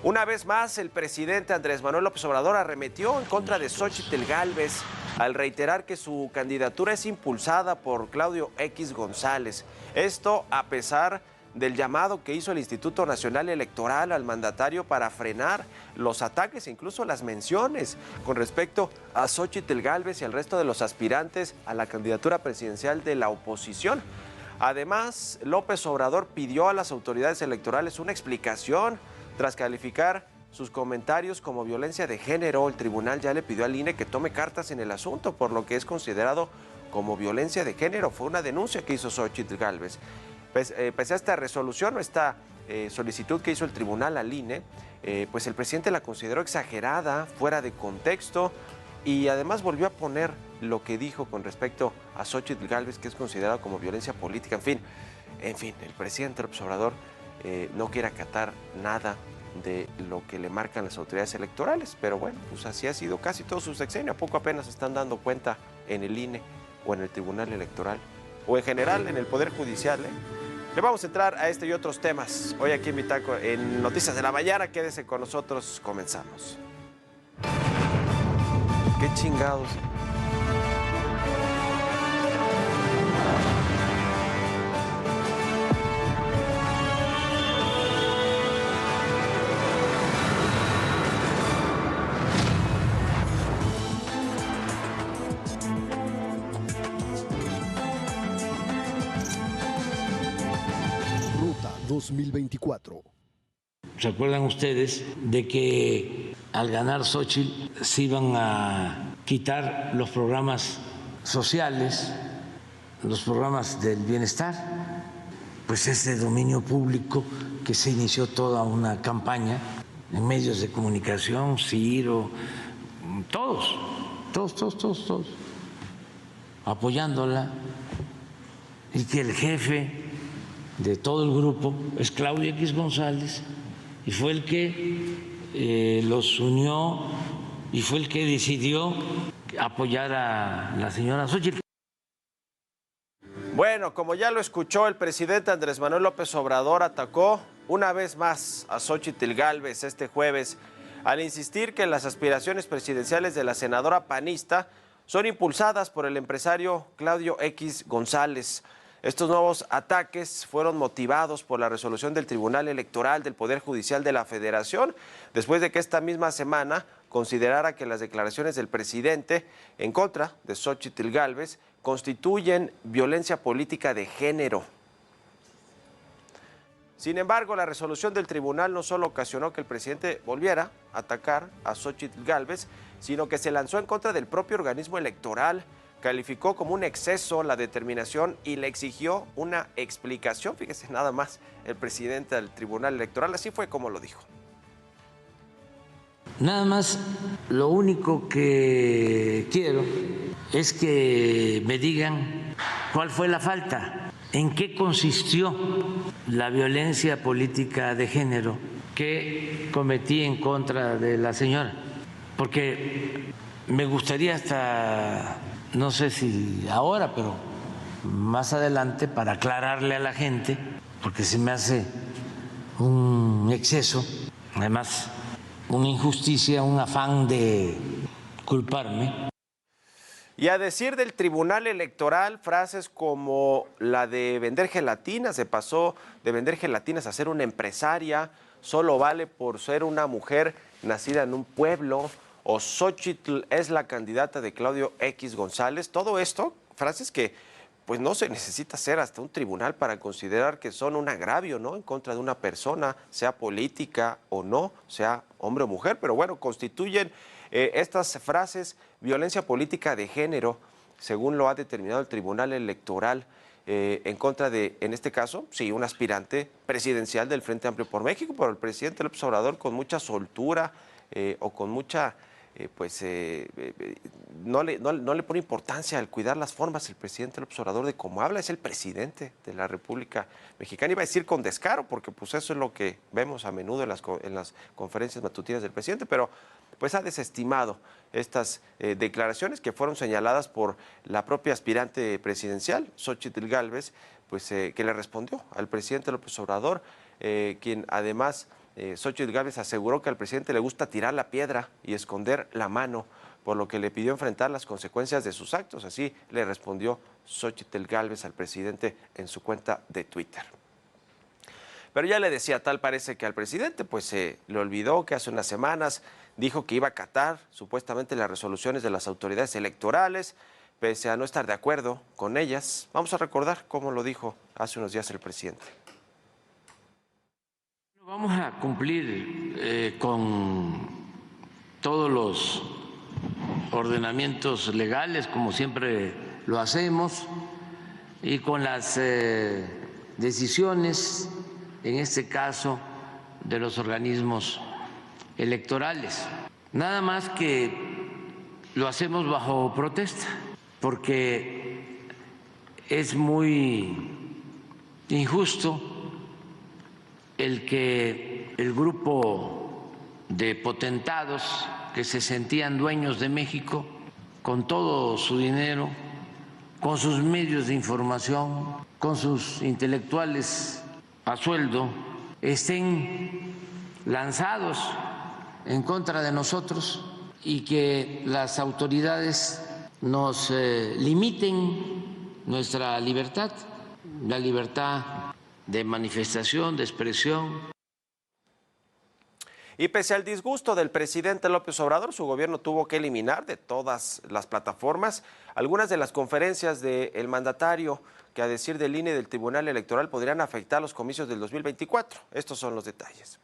Una vez más, el presidente Andrés Manuel López Obrador arremetió en contra de Xóchitl Gálvez al reiterar que su candidatura es impulsada por Claudio X González. Esto a pesar del llamado que hizo el Instituto Nacional Electoral al mandatario para frenar los ataques e incluso las menciones con respecto a Xóchitl Gálvez y al resto de los aspirantes a la candidatura presidencial de la oposición. Además, López Obrador pidió a las autoridades electorales una explicación tras calificar sus comentarios como violencia de género. El tribunal ya le pidió al INE que tome cartas en el asunto por lo que es considerado como violencia de género. Fue una denuncia que hizo Xóchitl Gálvez. Pese a esta resolución o esta solicitud que hizo el tribunal al INE, pues el presidente la consideró exagerada, fuera de contexto, y además volvió a poner lo que dijo con respecto a Xóchitl Gálvez, que es considerado como violencia política. En fin, el presidente López Obrador no quiere acatar nada de lo que le marcan las autoridades electorales, pero bueno, pues así ha sido casi todo su sexenio. ¿A poco apenas se están dando cuenta en el INE o en el Tribunal Electoral o en general en el Poder Judicial? Le vamos a entrar a este y otros temas hoy aquí en Noticias de la Mañana. Quédese con nosotros, comenzamos. ¿Qué chingados? Ruta 2024. ¿Se acuerdan ustedes de que al ganar Xóchitl se iban a quitar los programas sociales, los programas del bienestar? Pues es de dominio público que se inició toda una campaña en medios de comunicación, Ciro, todos, apoyándola, y que el jefe de todo el grupo es Claudio X González, y fue el que los unió y fue el que decidió apoyar a la señora Xóchitl. Bueno, como ya lo escuchó, el presidente Andrés Manuel López Obrador atacó una vez más a Xóchitl Gálvez este jueves al insistir que las aspiraciones presidenciales de la senadora panista son impulsadas por el empresario Claudio X González. Estos nuevos ataques fueron motivados por la resolución del Tribunal Electoral del Poder Judicial de la Federación, después de que esta misma semana considerara que las declaraciones del presidente en contra de Xóchitl Gálvez constituyen violencia política de género. Sin embargo, la resolución del tribunal no solo ocasionó que el presidente volviera a atacar a Xóchitl Gálvez, sino que se lanzó en contra del propio organismo electoral. Calificó como un exceso la determinación y le exigió una explicación. Fíjese nada más el presidente del Tribunal Electoral, así fue como lo dijo. Nada más, lo único que quiero es que me digan cuál fue la falta, en qué consistió la violencia política de género que cometí en contra de la señora, porque me gustaría hasta, no sé si ahora, pero más adelante, para aclararle a la gente, porque se me hace un exceso, además una injusticia, un afán de culparme. Y a decir del Tribunal Electoral, frases como la de vender gelatinas, se pasó de vender gelatinas a ser una empresaria, solo vale por ser una mujer nacida en un pueblo, o Xóchitl es la candidata de Claudio X González. Todo esto, frases que pues no se necesita ser hasta un tribunal para considerar que son un agravio, ¿no?, en contra de una persona, sea política o no, sea hombre o mujer, pero bueno, constituyen estas frases violencia política de género, según lo ha determinado el Tribunal Electoral, en contra de, en este caso, sí, un aspirante presidencial del Frente Amplio por México, pero el presidente López Obrador con mucha soltura o con mucha... no le pone importancia al cuidar las formas el presidente López Obrador de cómo habla. Es el presidente de la República Mexicana, iba a decir con descaro, porque pues eso es lo que vemos a menudo en las conferencias matutinas del presidente, pero pues ha desestimado estas declaraciones que fueron señaladas por la propia aspirante presidencial, Xóchitl Gálvez, pues que le respondió al presidente López Obrador, quien además Xóchitl Gálvez aseguró que al presidente le gusta tirar la piedra y esconder la mano, por lo que le pidió enfrentar las consecuencias de sus actos. Así le respondió Xóchitl Gálvez al presidente en su cuenta de Twitter. Pero ya le decía, tal parece que al presidente pues se le olvidó que hace unas semanas dijo que iba a acatar supuestamente las resoluciones de las autoridades electorales, pese a no estar de acuerdo con ellas. Vamos a recordar cómo lo dijo hace unos días el presidente. Vamos a cumplir con todos los ordenamientos legales, como siempre lo hacemos, y con las decisiones, en este caso, de los organismos electorales. Nada más que lo hacemos bajo protesta, porque es muy injusto el que el grupo de potentados que se sentían dueños de México, con todo su dinero, con sus medios de información, con sus intelectuales a sueldo, estén lanzados en contra de nosotros y que las autoridades nos limiten nuestra libertad, la libertad de manifestación, de expresión. Y pese al disgusto del presidente López Obrador, su gobierno tuvo que eliminar de todas las plataformas algunas de las conferencias del mandatario que, a decir del INE y del Tribunal Electoral, podrían afectar los comicios del 2024. Estos son los detalles.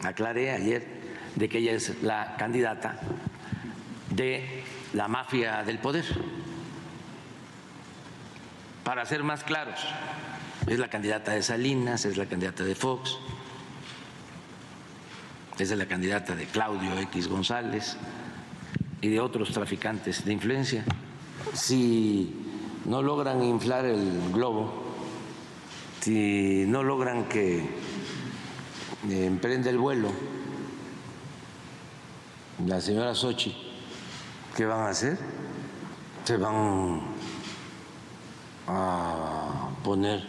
Aclaré ayer de que ella es la candidata de la mafia del poder. Para ser más claros, es la candidata de Salinas, es la candidata de Fox, es la candidata de Claudio X González y de otros traficantes de influencia. Si no logran inflar el globo, si no logran que emprenda el vuelo la señora Xochitl, ¿qué van a hacer? Se van a poner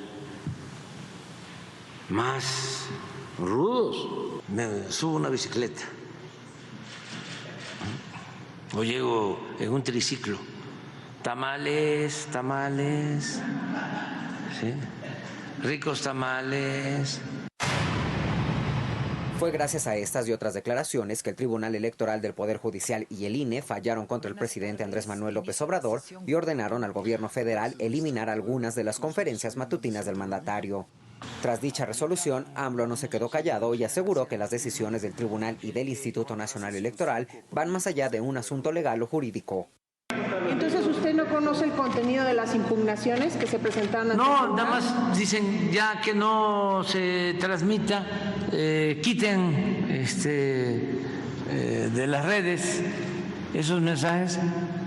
más rudos. Me subo una bicicleta o llego en un triciclo. Tamales, tamales, ¿sí? Ricos tamales. Fue gracias a estas y otras declaraciones que el Tribunal Electoral del Poder Judicial y el INE fallaron contra el presidente Andrés Manuel López Obrador y ordenaron al gobierno federal eliminar algunas de las conferencias matutinas del mandatario. Tras dicha resolución, AMLO no se quedó callado y aseguró que las decisiones del Tribunal y del Instituto Nacional Electoral van más allá de un asunto legal o jurídico. Entonces, ¿usted no conoce el contenido de las impugnaciones que se presentaron ante el No, tribunal? nada más dicen ya que no se transmita, quiten de las redes esos mensajes.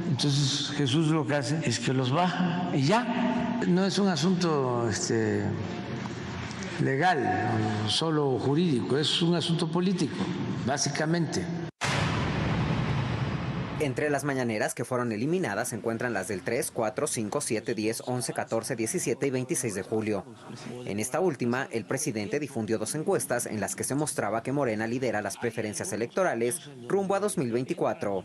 Entonces Jesús lo que hace es que los baja y ya. No es un asunto legal, solo jurídico, es un asunto político, básicamente. Entre las mañaneras que fueron eliminadas se encuentran las del 3, 4, 5, 7, 10, 11, 14, 17 y 26 de julio. En esta última, el presidente difundió dos encuestas en las que se mostraba que Morena lidera las preferencias electorales rumbo a 2024.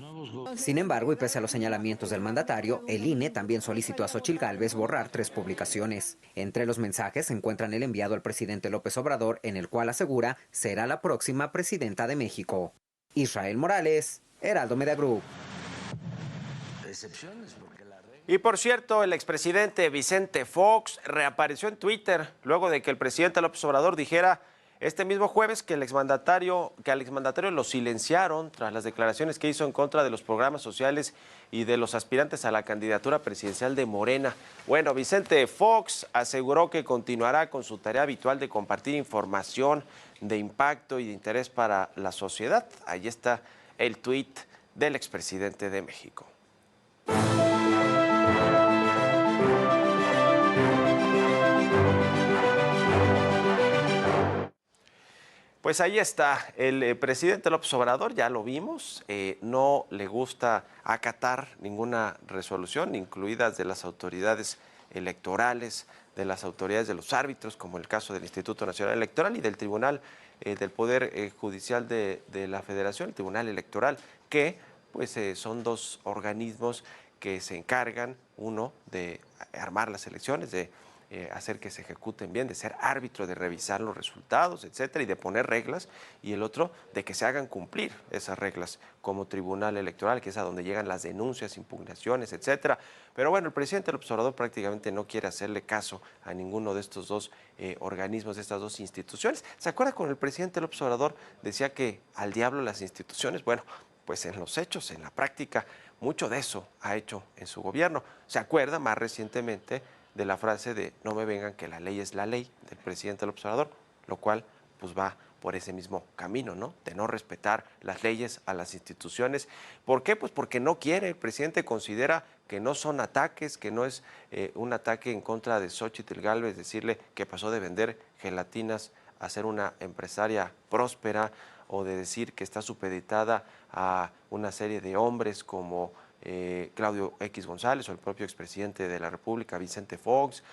Sin embargo, y pese a los señalamientos del mandatario, el INE también solicitó a Xóchitl Gálvez borrar 3 publicaciones. Entre los mensajes se encuentran el enviado al presidente López Obrador, en el cual asegura será la próxima presidenta de México. Israel Morales, Heraldo Media Group. Y por cierto, el expresidente Vicente Fox reapareció en Twitter luego de que el presidente López Obrador dijera este mismo jueves que al exmandatario lo silenciaron tras las declaraciones que hizo en contra de los programas sociales y de los aspirantes a la candidatura presidencial de Morena. Bueno, Vicente Fox aseguró que continuará con su tarea habitual de compartir información de impacto y de interés para la sociedad. Ahí está el tuit del expresidente de México. Pues ahí está, el presidente López Obrador, ya lo vimos, no le gusta acatar ninguna resolución, incluidas de las autoridades electorales, de las autoridades de los árbitros, como el caso del Instituto Nacional Electoral y del Tribunal del Poder Judicial de la Federación, el Tribunal Electoral, que pues son dos organismos que se encargan, uno de armar las elecciones, de hacer que se ejecuten bien, de ser árbitro, de revisar los resultados, etcétera, y de poner reglas, y el otro de que se hagan cumplir esas reglas como Tribunal Electoral, que es a donde llegan las denuncias, impugnaciones, etcétera. Pero bueno, el presidente López Obrador prácticamente no quiere hacerle caso a ninguno de estos dos organismos, de estas dos instituciones. ¿Se acuerda cuando el presidente López Obrador decía que al diablo las instituciones? Bueno, pues en los hechos, en la práctica, mucho de eso ha hecho en su gobierno. ¿Se acuerda más recientemente de la frase de no me vengan que la ley es la ley del presidente López Obrador, lo cual pues va por ese mismo camino, ¿no? De no respetar las leyes a las instituciones. ¿Por qué? Pues porque no quiere, el presidente considera que no son ataques, que no es un ataque en contra de Xóchitl Gálvez, decirle que pasó de vender gelatinas a ser una empresaria próspera, o de decir que está supeditada a una serie de hombres como Claudio X González o el propio expresidente de la República, Vicente Fox,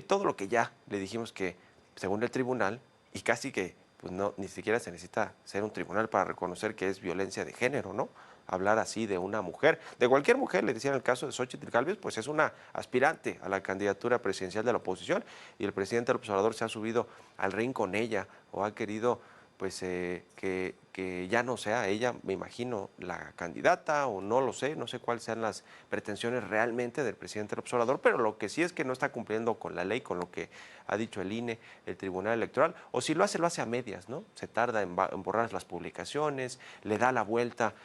todo lo que ya le dijimos que, según el tribunal, y casi que pues no, ni siquiera se necesita ser un tribunal para reconocer que es violencia de género, ¿no? Hablar así de una mujer, de cualquier mujer, le decían en el caso de Xóchitl Gálvez, pues es una aspirante a la candidatura presidencial de la oposición, y el presidente López Obrador se ha subido al ring con ella, o ha querido pues que ya no sea ella, me imagino, la candidata, o no lo sé, no sé cuáles sean las pretensiones realmente del presidente López Obrador, pero lo que sí es que no está cumpliendo con la ley, con lo que ha dicho el INE, el Tribunal Electoral, o si lo hace a medias, ¿no? Se tarda en borrar las publicaciones, le da la vuelta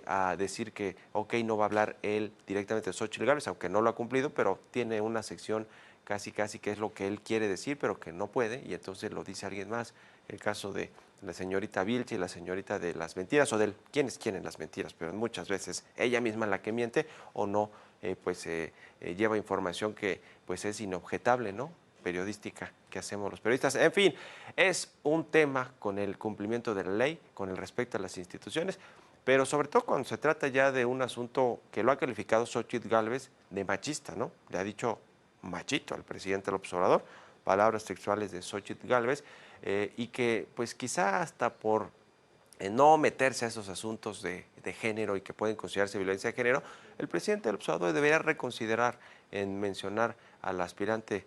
a decir que, ok, no va a hablar él directamente de Xóchitl Gálvez, aunque no lo ha cumplido, pero tiene una sección casi que es lo que él quiere decir, pero que no puede, y entonces lo dice alguien más. El caso de la señorita Vilche y la señorita de las mentiras, o del quiénes quieren las mentiras, pero muchas veces ella misma la que miente o no, lleva información que pues es inobjetable, ¿no? Periodística que hacemos los periodistas. En fin, es un tema con el cumplimiento de la ley, con el respeto a las instituciones, pero sobre todo cuando se trata ya de un asunto que lo ha calificado Xóchitl Gálvez de machista, ¿no? Le ha dicho machito al presidente López Obrador, palabras textuales de Xóchitl Gálvez, y que pues quizá hasta por no meterse a esos asuntos de género y que pueden considerarse violencia de género, el presidente López Obrador debería reconsiderar en mencionar al aspirante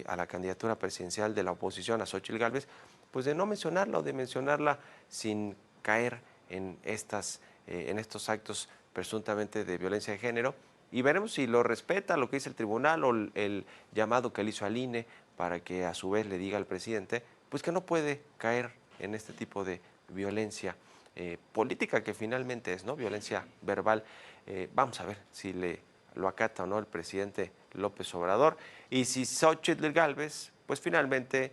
a la candidatura presidencial de la oposición, a Xóchitl Gálvez, pues de no mencionarla o de mencionarla sin caer en estos actos presuntamente de violencia de género, y veremos si lo respeta lo que dice el tribunal o el llamado que le hizo al INE para que a su vez le diga al presidente pues que no puede caer en este tipo de violencia política que finalmente es, ¿no? Violencia verbal. Vamos a ver si lo acata o no el presidente López Obrador, y si Xóchitl Gálvez pues finalmente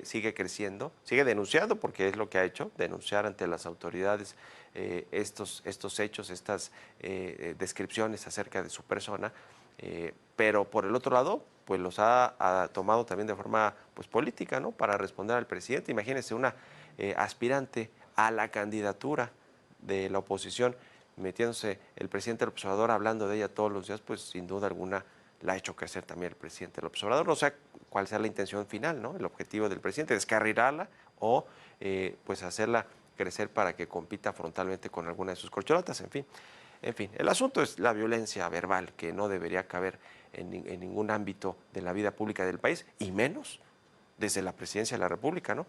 sigue creciendo, sigue denunciando, porque es lo que ha hecho, denunciar ante las autoridades estos hechos, estas descripciones acerca de su persona, pero por el otro lado, pues los ha tomado también de forma pues política, ¿no? Para responder al presidente. Imagínense una aspirante a la candidatura de la oposición, metiéndose el presidente López Obrador hablando de ella todos los días, pues sin duda alguna la ha hecho crecer también el presidente López Obrador. No sé cuál sea la intención final, ¿no? El objetivo del presidente, descarrilarla o pues hacerla crecer para que compita frontalmente con alguna de sus corcholatas, en fin. En fin, el asunto es la violencia verbal, que no debería caber en ningún ámbito de la vida pública del país, y menos desde la presidencia de la República, ¿no?